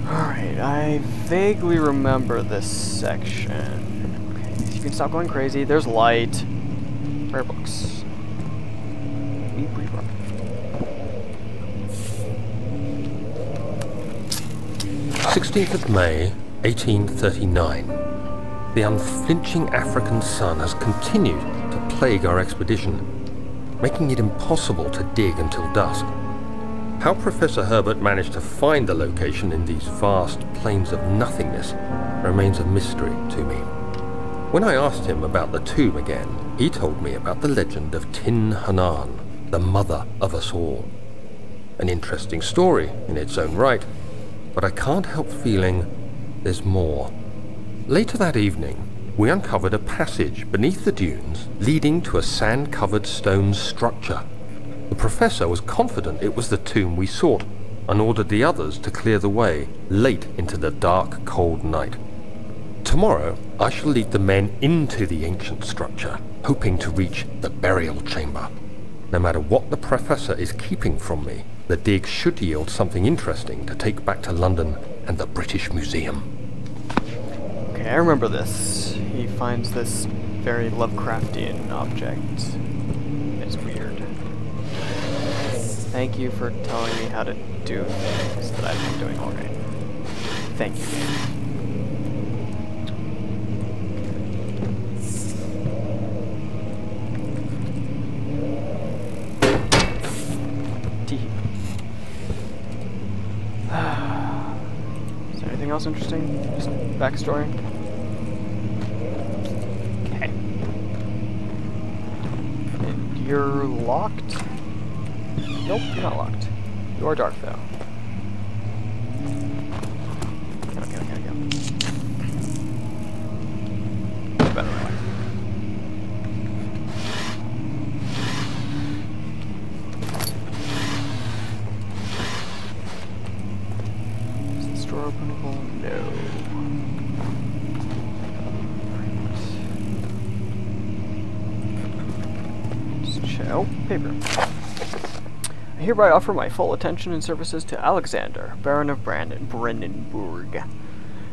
Alright, I vaguely remember this section. Okay, you can stop going crazy. There's light. Rare books. 16th of May, 1839. The unflinching African sun has continued to plague our expedition, making it impossible to dig until dusk. How Professor Herbert managed to find the location in these vast plains of nothingness remains a mystery to me. When I asked him about the tomb again, he told me about the legend of Tin Hanan, the mother of us all. An interesting story in its own right, but I can't help feeling there's more. Later that evening, we uncovered a passage beneath the dunes leading to a sand-covered stone structure. The professor was confident it was the tomb we sought and ordered the others to clear the way late into the dark, cold night. Tomorrow, I shall lead the men into the ancient structure, hoping to reach the burial chamber. No matter what the professor is keeping from me, the dig should yield something interesting to take back to London and the British Museum. Okay, I remember this. He finds this very Lovecraftian object. It's weird. Thank you for telling me how to do things that I've been doing already. Thank you, game. Is there anything else interesting? Just backstory? Okay. And you're locked? Nope, you're not locked. You are dark, though. Okay. Better way. Is this door openable? No. Just check. Oh, paper. I hereby offer my full attention and services to Alexander, Baron of Brandenburg.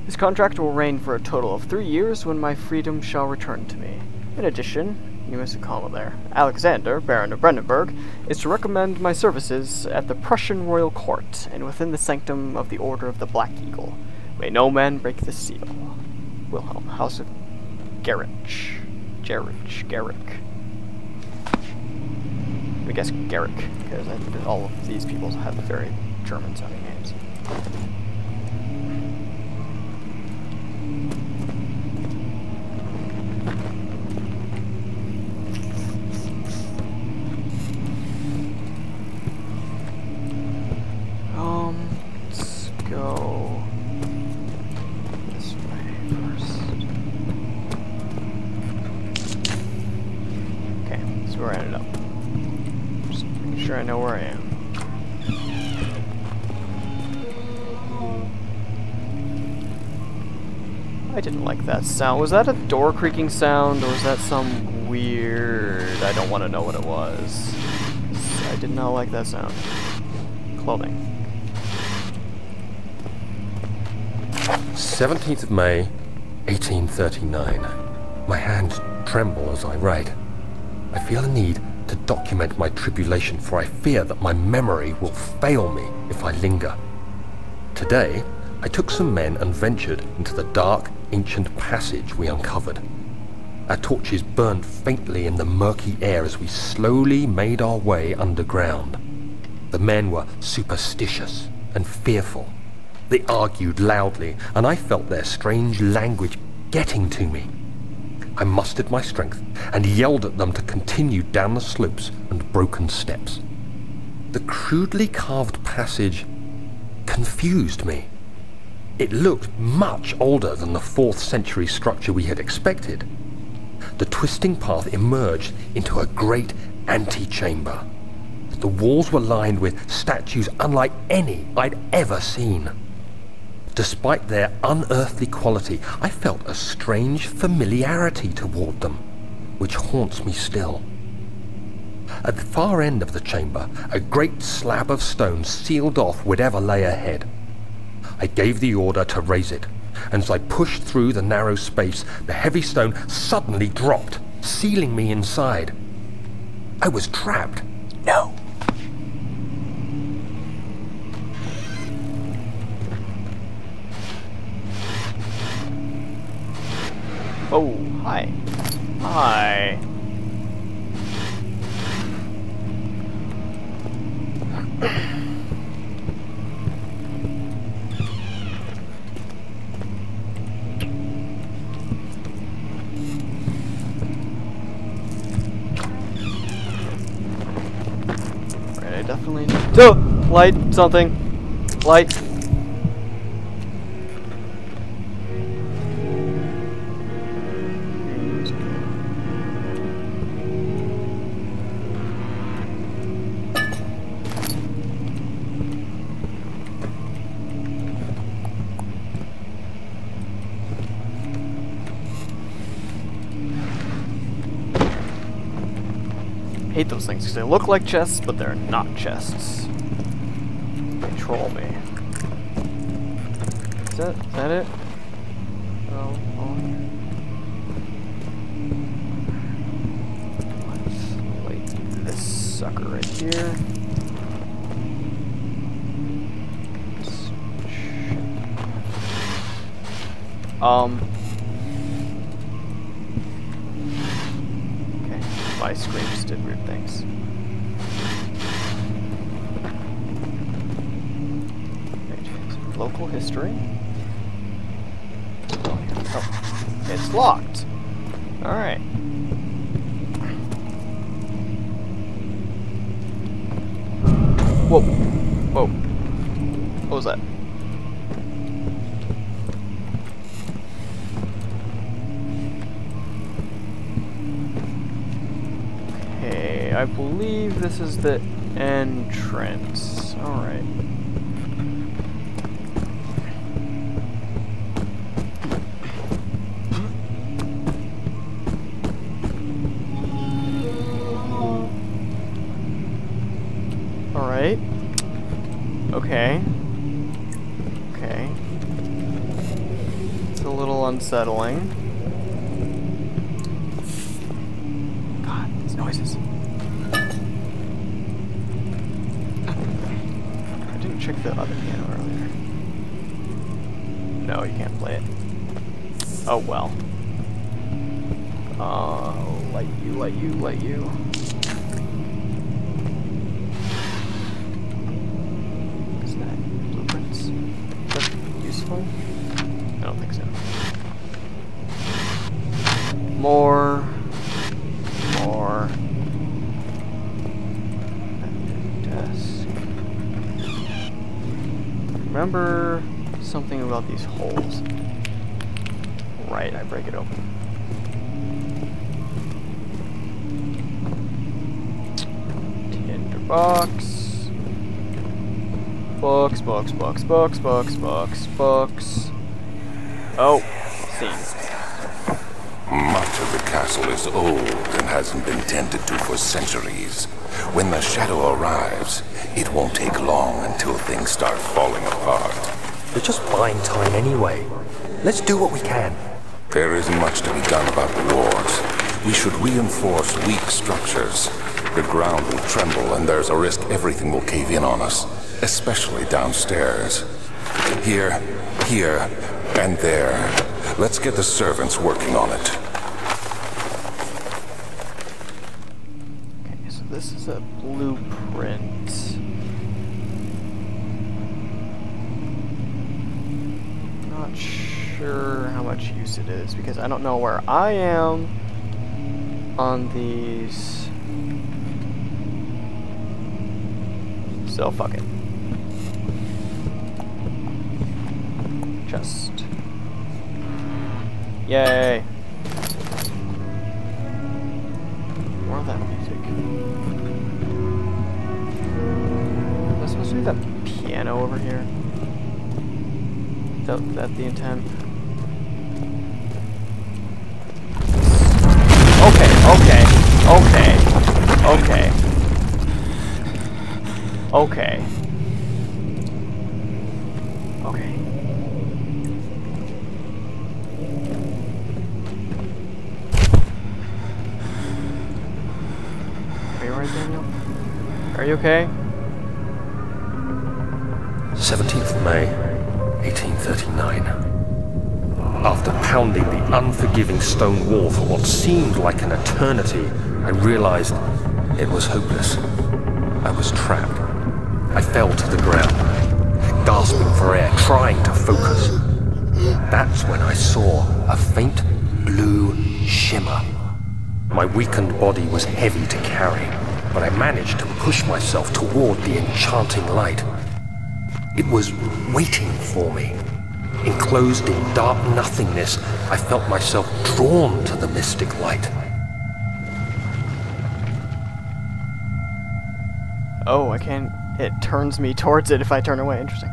This contract will reign for a total of 3 years when my freedom shall return to me. In addition, you missed a comma there, Alexander, Baron of Brandenburg, is to recommend my services at the Prussian royal court and within the sanctum of the Order of the Black Eagle. May no man break the seal. Wilhelm, House of Garrick. I guess Garrick, because all of these people have very German-sounding names. Let's go this way first. Okay, that's where I ended up. Sure I know where I am. I didn't like that sound. Was that a door creaking sound, or was that some weird... I don't want to know what it was. I did not like that sound. Clothing. 17th of May, 1839. My hands tremble as I write. I feel a need to document my tribulation, for I fear that my memory will fail me if I linger. Today, I took some men and ventured into the dark, ancient passage we uncovered. Our torches burned faintly in the murky air as we slowly made our way underground. The men were superstitious and fearful. They argued loudly, and I felt their strange language getting to me. I mustered my strength and yelled at them to continue down the slopes and broken steps. The crudely carved passage confused me. It looked much older than the 4th century structure we had expected. The twisting path emerged into a great antechamber. The walls were lined with statues unlike any I'd ever seen. Despite their unearthly quality, I felt a strange familiarity toward them, which haunts me still. At the far end of the chamber, a great slab of stone sealed off whatever lay ahead. I gave the order to raise it, and as I pushed through the narrow space, the heavy stone suddenly dropped, sealing me inside. I was trapped. No. Oh, hi. Hi. Right, I definitely need to light something. Light. Hate those things because they look like chests, but they're not chests. They troll me. Is that it? Oh. Let's light this sucker right here. My screams did weird things. Right. Local history. Oh, it's locked. Alright. Whoa. Whoa. What was that? I believe this is the entrance. Alright. Alright. Okay. Okay. It's a little unsettling. God, these noises. Check the other piano earlier. No, you can't play it. Oh well. Light you. Is that blueprints? Is that useful? I don't think so. More. Remember something about these holes. Right, I break it open. Tinderbox. Books. Oh, scene. Much of the castle is old and hasn't been tended to for centuries. When the shadow arrives, it won't take long until things start falling apart. We're just buying time anyway. Let's do what we can. There isn't much to be done about the walls. We should reinforce weak structures. The ground will tremble and there's a risk everything will cave in on us, especially downstairs. Here, and there. Let's get the servants working on it. Okay, so this is a blueprint. Not sure how much use it is because I don't know where I am on these. So fuck it. Chest. Yay! More of that music. Is that supposed to be that piano over here? Is that the intent? Okay. Okay. Are you alright, Daniel? Are you okay? 17th May, 1839. After pounding the unforgiving stone wall for what seemed like an eternity, I realized it was hopeless. I was trapped. I fell to the ground, gasping for air, trying to focus. That's when I saw a faint blue shimmer. My weakened body was heavy to carry, but I managed to push myself toward the enchanting light. It was waiting for me. Enclosed in dark nothingness, I felt myself drawn to the mystic light. Oh, I can't... It turns me towards it if I turn away. Interesting.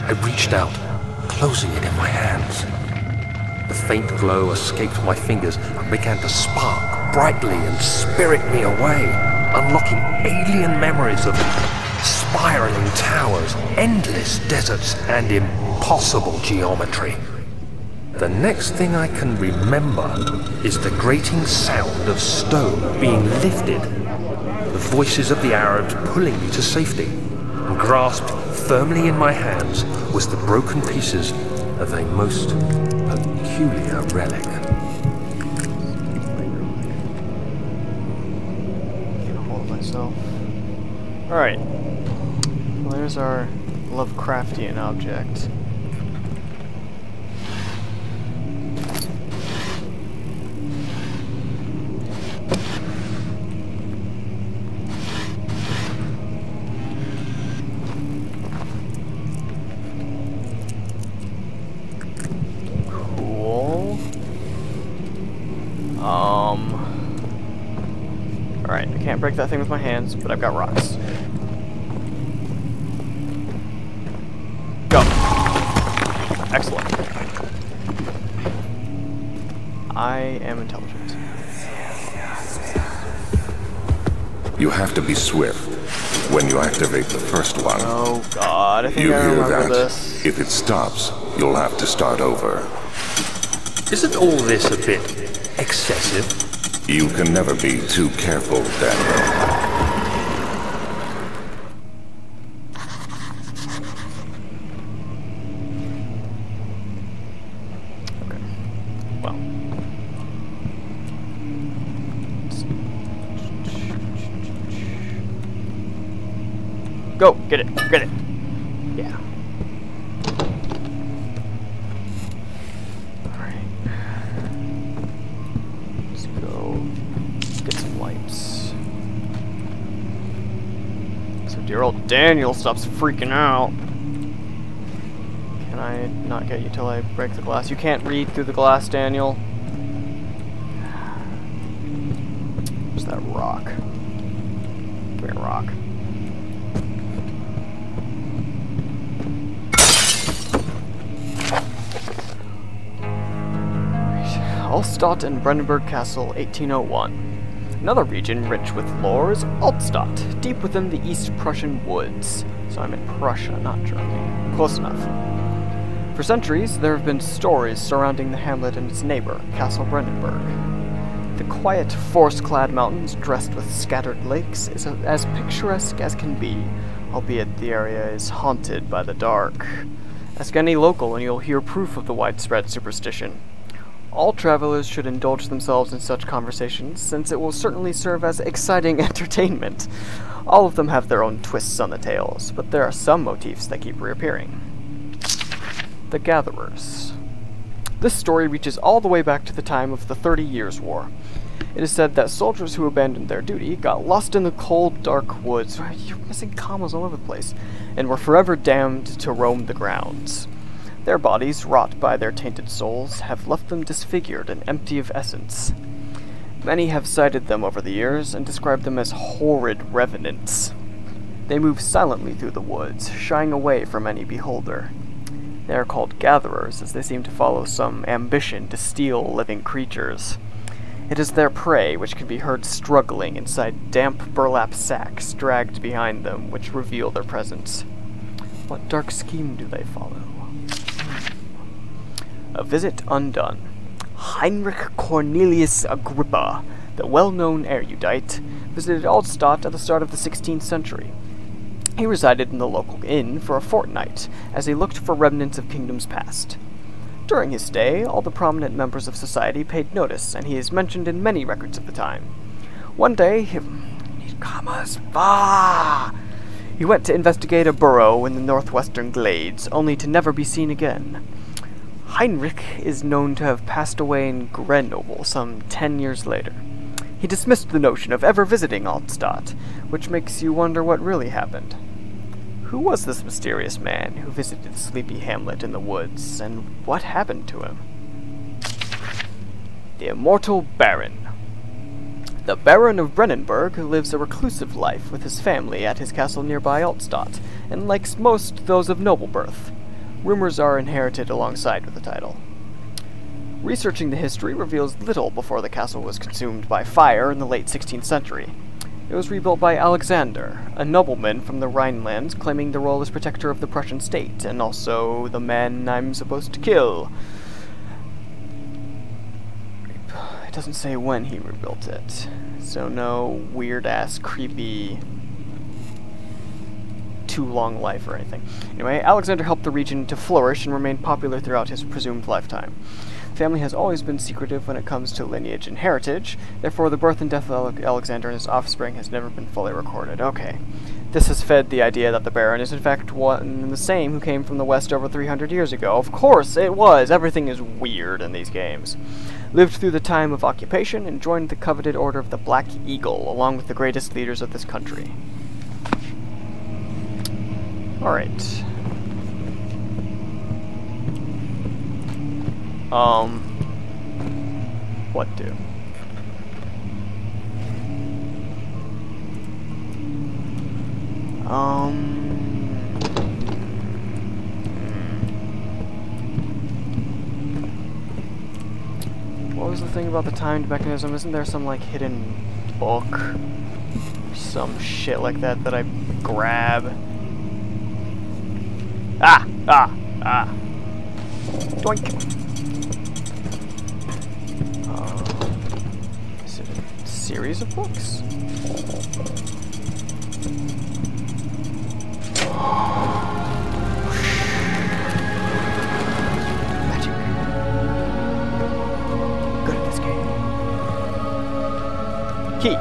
I reached out, closing it in my hands. The faint glow escaped my fingers and began to spark brightly and spirit me away, unlocking alien memories of spiraling towers, endless deserts, and impossible geometry. The next thing I can remember is the grating sound of stone being lifted, the voices of the Arabs pulling me to safety, and grasped firmly in my hands was the broken pieces of a most peculiar relic. Can't hold myself. Alright. Well, there's our Lovecraftian object. Alright, I can't break that thing with my hands, but I've got rocks. Go! Excellent. I am intelligent. You have to be swift when you activate the first one. Oh god, I think You I hear remember that? this. If it stops, you'll have to start over. Isn't all this a bit excessive? You can never be too careful, Daniel. Okay. Well. Go! Get it! Get it! Yeah. Alright. Let's go get some lights. So dear old Daniel stops freaking out. Can I not get you till I break the glass? You can't read through the glass, Daniel. Where's that rock? Give me a rock. Altstadt and Brandenburg Castle, 1801. Another region rich with lore is Altstadt, deep within the East Prussian woods. So I'm in Prussia, not Germany. Close enough. For centuries, there have been stories surrounding the hamlet and its neighbor, Castle Brandenburg. The quiet, forest-clad mountains dressed with scattered lakes is as picturesque as can be, albeit the area is haunted by the dark. Ask any local and you'll hear proof of the widespread superstition. All travelers should indulge themselves in such conversations, since it will certainly serve as exciting entertainment. All of them have their own twists on the tales, but there are some motifs that keep reappearing. The Gatherers. This story reaches all the way back to the time of the 30 Years' War. It is said that soldiers who abandoned their duty got lost in the cold, dark woods, you're missing commas all over the place, and were forever damned to roam the grounds. Their bodies, wrought by their tainted souls, have left them disfigured and empty of essence. Many have cited them over the years and described them as horrid revenants. They move silently through the woods, shying away from any beholder. They are called gatherers, as they seem to follow some ambition to steal living creatures. It is their prey which can be heard struggling inside damp burlap sacks dragged behind them, which reveal their presence. What dark scheme do they follow? A visit undone. Heinrich Cornelius Agrippa, the well-known erudite, visited Altstadt at the start of the 16th century. He resided in the local inn for a fortnight, as he looked for remnants of kingdoms past. During his stay, all the prominent members of society paid notice, and he is mentioned in many records of the time. One day, he went to investigate a burrow in the northwestern glades, only to never be seen again. Heinrich is known to have passed away in Grenoble some 10 years later. He dismissed the notion of ever visiting Altstadt, which makes you wonder what really happened. Who was this mysterious man who visited sleepy hamlet in the woods, and what happened to him? The Immortal Baron. The Baron of Brennenburg lives a reclusive life with his family at his castle nearby Altstadt, and likes most those of noble birth. Rumors are inherited alongside with the title. Researching the history reveals little before the castle was consumed by fire in the late 16th century. It was rebuilt by Alexander, a nobleman from the Rhinelands claiming the role as protector of the Prussian state, and also the man I'm supposed to kill. It doesn't say when he rebuilt it, so no weird-ass, creepy, too long life or anything. Anyway, Alexander helped the region to flourish and remain popular throughout his presumed lifetime. The family has always been secretive when it comes to lineage and heritage, therefore the birth and death of Alexander and his offspring has never been fully recorded. Okay. This has fed the idea that the Baron is in fact one and the same who came from the West over 300 years ago. Of course it was! Everything is weird in these games. Lived through the time of occupation and joined the coveted Order of the Black Eagle, along with the greatest leaders of this country. Alright. What do? What was the thing about the timed mechanism? Isn't there some, like, hidden book? Some shit like that that I grab? Ah! Doink! Is it a series of books? Magic. Good at this game. Key.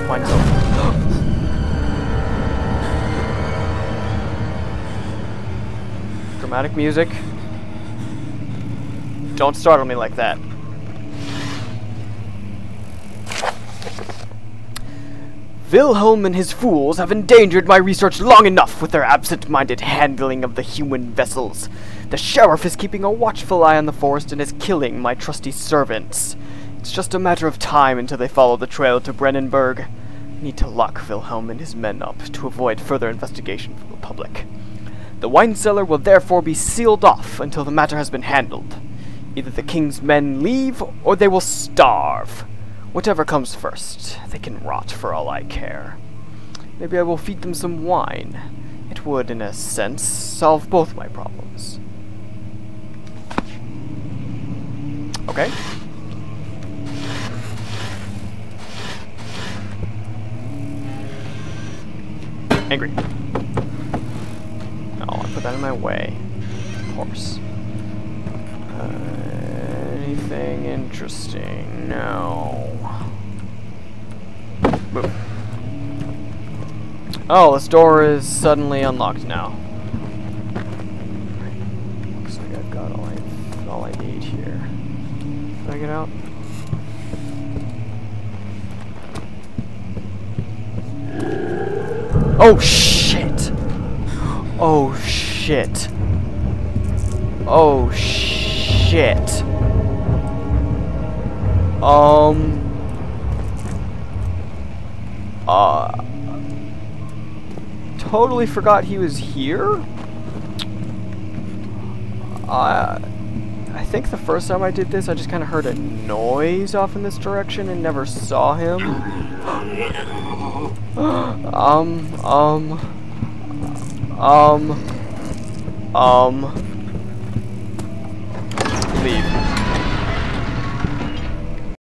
Find something. Dramatic music. Don't startle me like that. Wilhelm and his fools have endangered my research long enough with their absent-minded handling of the human vessels. The sheriff is keeping a watchful eye on the forest and is killing my trusty servants. It's just a matter of time until they follow the trail to Brennenburg. I need to lock Wilhelm and his men up to avoid further investigation from the public. The wine cellar will therefore be sealed off until the matter has been handled. Either the king's men leave, or they will starve. Whatever comes first, they can rot for all I care. Maybe I will feed them some wine. It would, in a sense, solve both my problems. Okay. Angry. Oh, I put that in my way. Of course. Anything interesting? No. Move. Oh, this door is suddenly unlocked now. Looks like I've got all I need here. Can I get out? Oh shit! Oh shit! Oh shit! Totally forgot he was here? I think the first time I did this, I just kind of heard a noise off in this direction and never saw him. Leave.